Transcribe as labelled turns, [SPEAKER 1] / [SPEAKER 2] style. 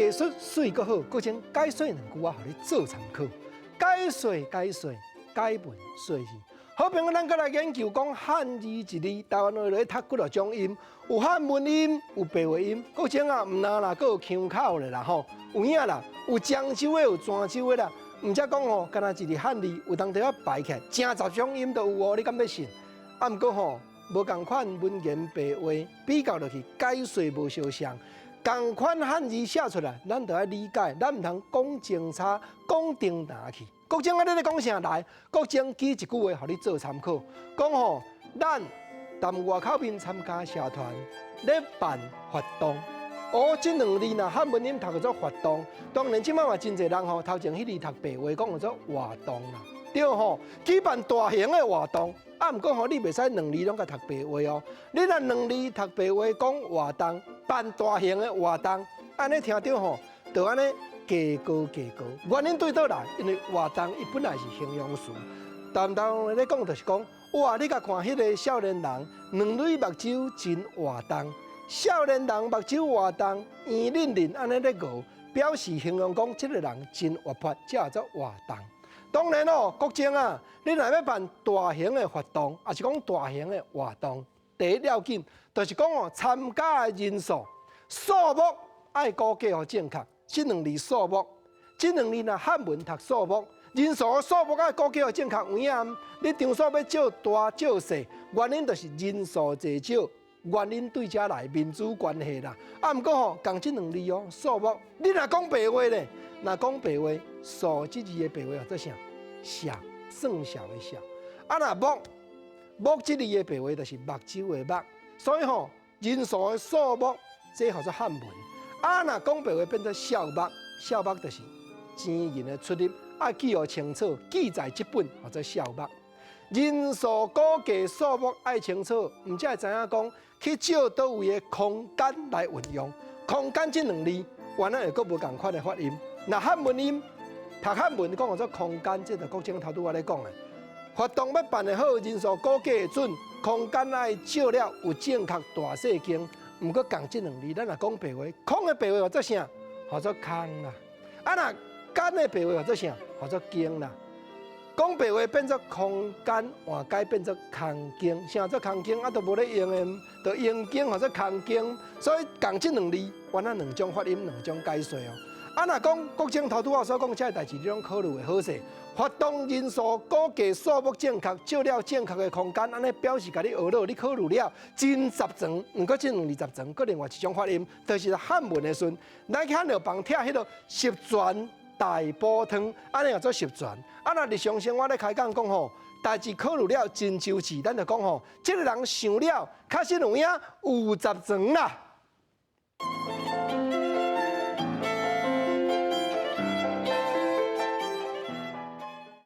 [SPEAKER 1] 艺术水阁好，搁请解说两句话，互你做参考。解说，解文说字。好朋友，咱搁来研究讲汉字一字，台湾话咧读几多种音？有汉文音，有白话音。搁请啊，唔那啦，搁有腔口咧啦吼，有影啦，有漳州的，有泉州的啦。唔则讲吼，干那一字汉字，有当地要排起来，成10种音都有哦，你敢要信？啊，毋过吼，无共款文言白话比较落去，解说无相像。同款汉字写出来，咱就要理解，咱唔通讲正差，讲定拿去。国政啊，你咧讲啥来？国政举一句话，互你做参考。讲吼，咱踮外口面参加社团，咧办活动。这两字呐，汉文音读做活动。当然，即摆嘛真侪人吼，头前迄字读白话，讲做活动啦。对吼，举办大型的活动。啊，毋过吼，你袂使两字拢甲读白话哦。你若两字读白话讲活动，办大型的活动，安尼听着吼，就安尼加高。原因对倒来，因为活动伊本来是形容词，但咧讲就是讲，哇！你甲看迄个少年人，两蕊目睭真活动，少年人目睭活动，圆润安尼咧熬，表示形容讲即个人真活泼，才叫做活动。当然哦，国政啊，你若要办大型的活动，也是讲大型的活动，第一要紧，就是讲哦，参加的人数、数目爱估计互正确。这两字数目，这两字若汉文读数目，人数数目爱估计互正确有影。你场所要少大少细，原因就是人数济少，原因对遮来民主关系啦。啊，毋过吼，共这两字哦，数目，你若讲白话咧，若讲白话，数这字的白话叫做啥？小，算小的小。啊，若目这字的白话就是目睭的目。所以吼，人数的数目，这叫做汉文。啊，若讲白话变做小目，小目就是钱银的出入，啊记号清楚，记载这本或者小目。人数估计数目爱清楚，唔才会知影讲去照倒位的空间来运用。空间这两字，原来又搁无共款的发音。那汉文音，读汉文讲做空间，这就国政头拄我咧讲的。活动要办得好，人数估计会准，空间爱照了有正确大细间。毋过共这两字，咱若讲白话，空的白话叫做啥？叫做空啦。啊，若间的白话叫做啥？叫做间啦。讲白话变作空间，换改变作空间，啥做空间？啊，都无咧用的，就用间或者空间。所以共这两字，原来两种发音，两种解说哦。啊，若讲国政头拄我所讲这代志，你拢考虑会好势。活动人数估计数目正确，照了正确的空间，安尼表示甲你学了，你考虑了真十全。毋过这两字十全，搁另外一种发音，就是汉文的顺。咱去汉药房拆迄个十全大补汤，安尼叫做十全。啊，若日常生活咧开讲讲吼，代志考虑了真周齐，咱就讲吼，这个人想了，确实有影有十全啦。